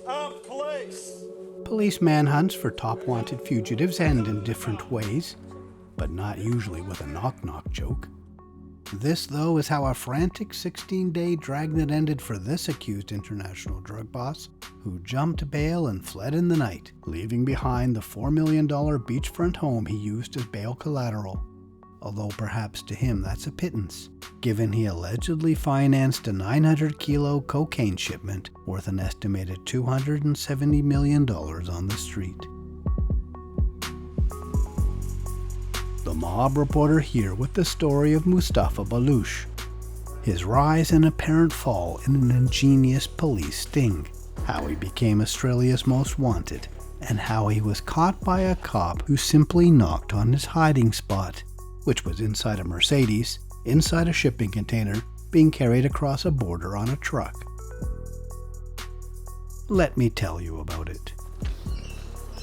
of place. Police manhunts for top-wanted fugitives end in different ways, but not usually with a knock-knock joke. This, though, is how a frantic 16-day dragnet ended for this accused international drug boss, who jumped bail and fled in the night, leaving behind the $4 million beachfront home he used as bail collateral. Although perhaps to him that's a pittance, given he allegedly financed a 900-kilo cocaine shipment worth an estimated $270 million on the street. The Mob Reporter here with the story of Mostafa Baluch, his rise and apparent fall in an ingenious police sting, how he became Australia's most wanted, and how he was caught by a cop who simply knocked on his hiding spot, which was inside a Mercedes, inside a shipping container, being carried across a border on a truck. Let me tell you about it.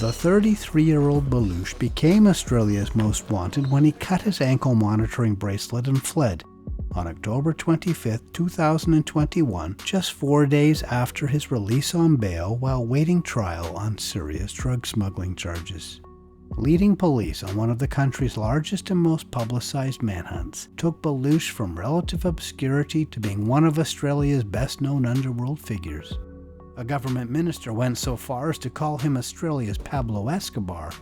The 33-year-old Baluch became Australia's most wanted when he cut his ankle monitoring bracelet and fled on October 25, 2021, just 4 days after his release on bail while waiting trial on serious drug smuggling charges. Leading police on one of the country's largest and most publicized manhunts took Baluch from relative obscurity to being one of Australia's best-known underworld figures. A government minister went so far as to call him Australia's Pablo Escobar.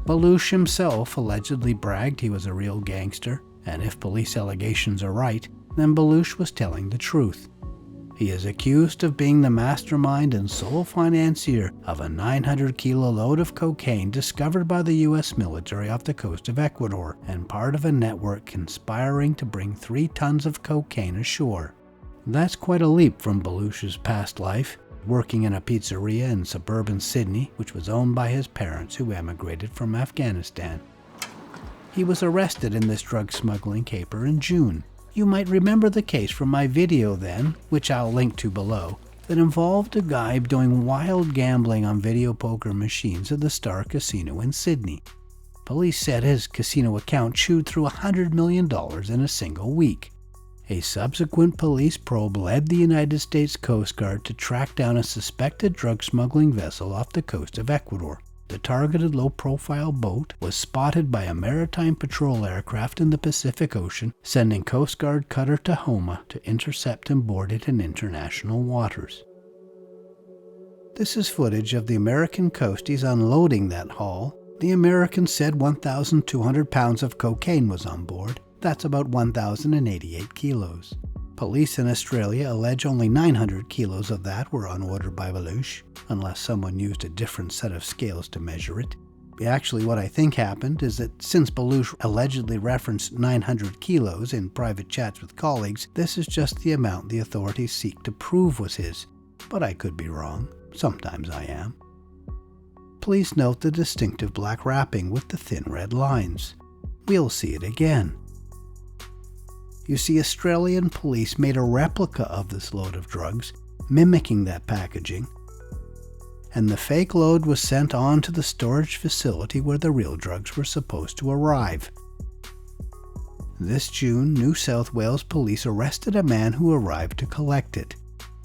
Baluch himself allegedly bragged he was a real gangster, and if police allegations are right, then Baluch was telling the truth. He is accused of being the mastermind and sole financier of a 900-kilo load of cocaine discovered by the U.S. military off the coast of Ecuador, and part of a network conspiring to bring 3 tons of cocaine ashore. That's quite a leap from Baluch's past life, working in a pizzeria in suburban Sydney, which was owned by his parents who emigrated from Afghanistan. He was arrested in this drug smuggling caper in June. You might remember the case from my video then, which I'll link to below, that involved a guy doing wild gambling on video poker machines at the Star Casino in Sydney. Police said his casino account chewed through $100 million in a single week. A subsequent police probe led the United States Coast Guard to track down a suspected drug smuggling vessel off the coast of Ecuador. The targeted low-profile boat was spotted by a maritime patrol aircraft in the Pacific Ocean, sending Coast Guard cutter Tahoma to intercept and board it in international waters. This is footage of the American coasties unloading that haul. The Americans said 1,200 pounds of cocaine was on board. That's about 1,088 kilos. Police in Australia allege only 900 kilos of that were unordered by Baluch, unless someone used a different set of scales to measure it. Actually, what I think happened is that since Baluch allegedly referenced 900 kilos in private chats with colleagues, this is just the amount the authorities seek to prove was his. But I could be wrong. Sometimes I am. Please note the distinctive black wrapping with the thin red lines. We'll see it again. You see, Australian police made a replica of this load of drugs, mimicking that packaging, and the fake load was sent on to the storage facility where the real drugs were supposed to arrive. This June, New South Wales police arrested a man who arrived to collect it.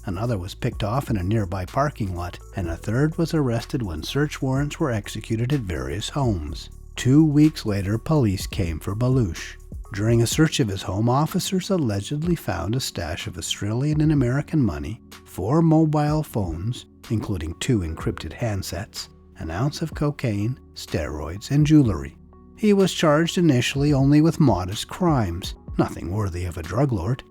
Another was picked off in a nearby parking lot, and a third was arrested when search warrants were executed at various homes. 2 weeks later, police came for Baluch. During a search of his home, officers allegedly found a stash of Australian and American money, 4 mobile phones, including 2 encrypted handsets, an ounce of cocaine, steroids, and jewelry. He was charged initially only with modest crimes, nothing worthy of a drug lord.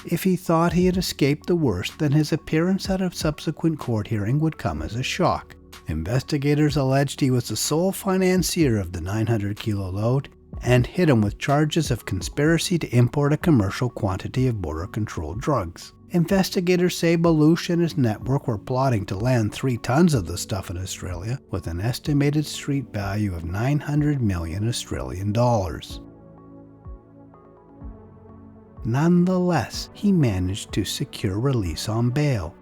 If he thought he had escaped the worst, then his appearance at a subsequent court hearing would come as a shock. Investigators alleged he was the sole financier of the 900-kilo load, and hit him with charges of conspiracy to import a commercial quantity of border-controlled drugs. Investigators say Baluch and his network were plotting to land 3 tons of the stuff in Australia with an estimated street value of 900 million Australian dollars. Nonetheless, he managed to secure release on bail,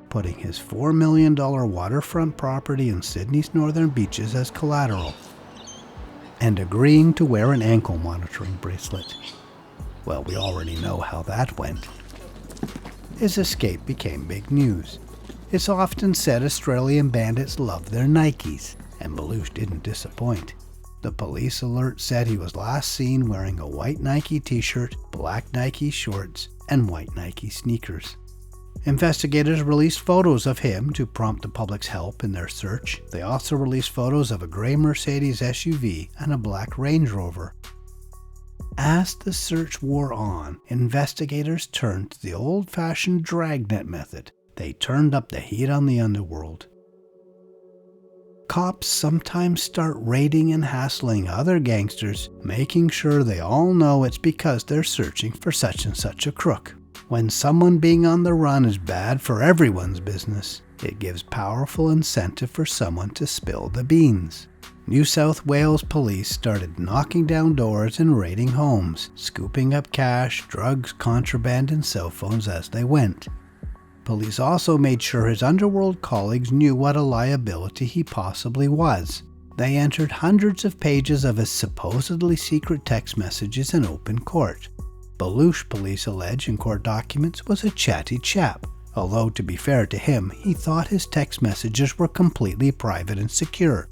putting his $4 million waterfront property in Sydney's northern beaches as collateral, and agreeing to wear an ankle monitoring bracelet. Well, we already know how that went. His escape became big news. It's often said Australian bandits love their Nikes, and Baluch didn't disappoint. The police alert said he was last seen wearing a white Nike t-shirt, black Nike shorts, and white Nike sneakers. Investigators released photos of him to prompt the public's help in their search. They also released photos of a gray Mercedes SUV and a black Range Rover. As the search wore on, investigators turned to the old-fashioned dragnet method. They turned up the heat on the underworld. Cops sometimes start raiding and hassling other gangsters, making sure they all know it's because they're searching for such and such a crook. When someone being on the run is bad for everyone's business, it gives powerful incentive for someone to spill the beans. New South Wales police started knocking down doors and raiding homes, scooping up cash, drugs, contraband, and cell phones as they went. Police also made sure his underworld colleagues knew what a liability he possibly was. They entered hundreds of pages of his supposedly secret text messages in open court. Baluch, police allege in court documents, was a chatty chap, although to be fair to him, he thought his text messages were completely private and secure.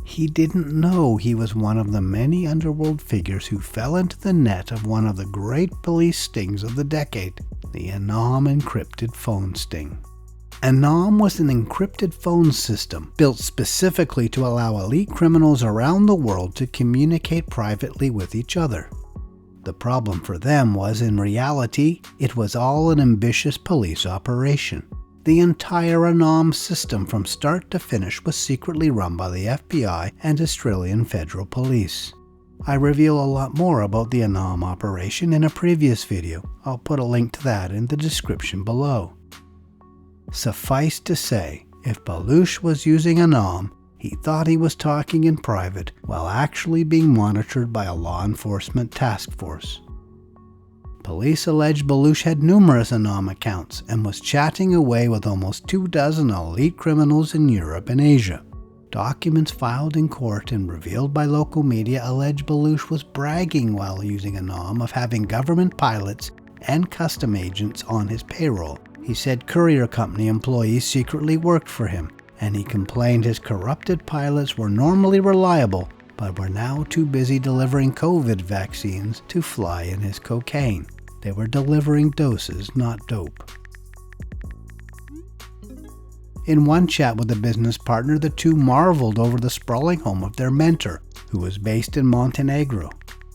He didn't know he was one of the many underworld figures who fell into the net of one of the great police stings of the decade, the Anom encrypted phone sting. Anom was an encrypted phone system built specifically to allow elite criminals around the world to communicate privately with each other. The problem for them was, in reality, it was all an ambitious police operation. The entire Anom system from start to finish was secretly run by the FBI and Australian Federal Police. I reveal a lot more about the Anom operation in a previous video. I'll put a link to that in the description below. Suffice to say, if Baluch was using Anom, he thought he was talking in private while actually being monitored by a law enforcement task force. Police allege Baluch had numerous Anom accounts and was chatting away with almost 24 elite criminals in Europe and Asia. Documents filed in court and revealed by local media allege Baluch was bragging while using Anom of having government pilots and custom agents on his payroll. He said courier company employees secretly worked for him, and he complained his corrupted pilots were normally reliable but were now too busy delivering COVID vaccines to fly in his cocaine. They were delivering doses, not dope. In one chat with a business partner, the two marveled over the sprawling home of their mentor, who was based in Montenegro.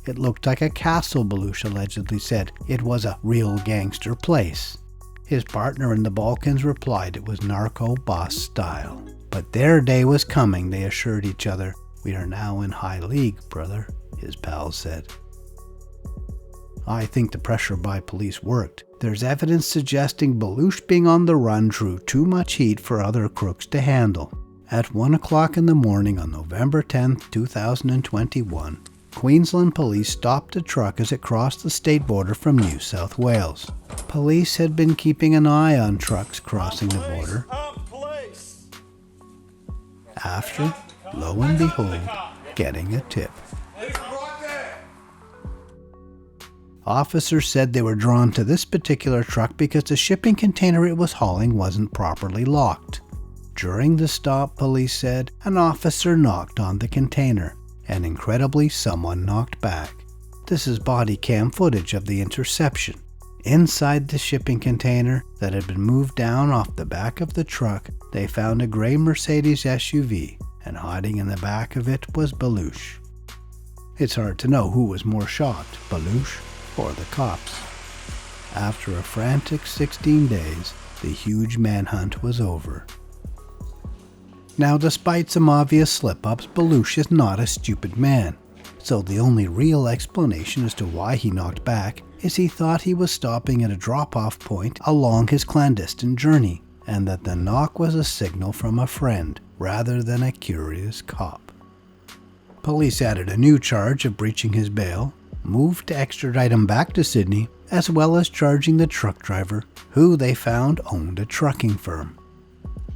It looked like a castle, Baluch allegedly said. It was a real gangster place. His partner in the Balkans replied it was narco boss style. But their day was coming, they assured each other. We are now in high league, brother, his pals said. I think the pressure by police worked. There's evidence suggesting Baluch being on the run drew too much heat for other crooks to handle. At 1 o'clock in the morning on November 10, 2021, Queensland police stopped a truck as it crossed the state border from New South Wales. Police had been keeping an eye on trucks crossing the border. After, lo and behold, getting a tip. Officers said they were drawn to this particular truck because the shipping container it was hauling wasn't properly locked. During the stop, police said, an officer knocked on the container, and incredibly, someone knocked back. This is body cam footage of the interception. Inside the shipping container that had been moved down off the back of the truck, they found a gray Mercedes SUV, and hiding in the back of it was Baluch. It's hard to know who was more shocked, Baluch or the cops. After a frantic 16 days, the huge manhunt was over. Now, despite some obvious slip-ups, Baluch is not a stupid man, so the only real explanation as to why he knocked back is he thought he was stopping at a drop-off point along his clandestine journey, and that the knock was a signal from a friend rather than a curious cop. Police added a new charge of breaching his bail, moved to extradite him back to Sydney, as well as charging the truck driver, who they found owned a trucking firm.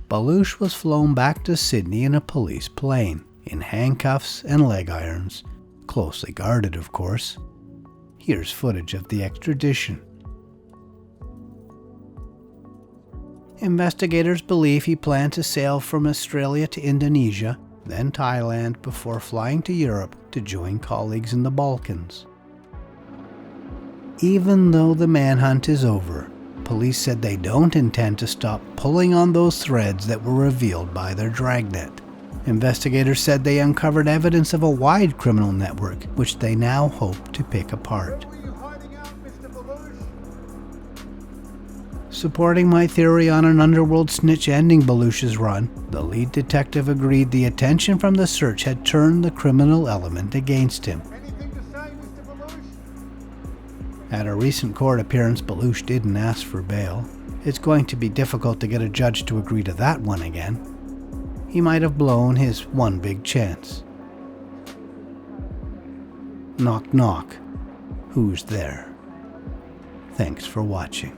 Baluch was flown back to Sydney in a police plane, in handcuffs and leg irons, closely guarded of course. Here's footage of the extradition. Investigators believe he planned to sail from Australia to Indonesia, then Thailand, before flying to Europe to join colleagues in the Balkans. Even though the manhunt is over, police said they don't intend to stop pulling on those threads that were revealed by their dragnet. Investigators said they uncovered evidence of a wide criminal network, which they now hope to pick apart. Supporting my theory on an underworld snitch ending Baluch's run, the lead detective agreed the attention from the search had turned the criminal element against him. At a recent court appearance, Baluch didn't ask for bail. It's going to be difficult to get a judge to agree to that one again. He might have blown his one big chance. Knock knock. Who's there? Thanks for watching.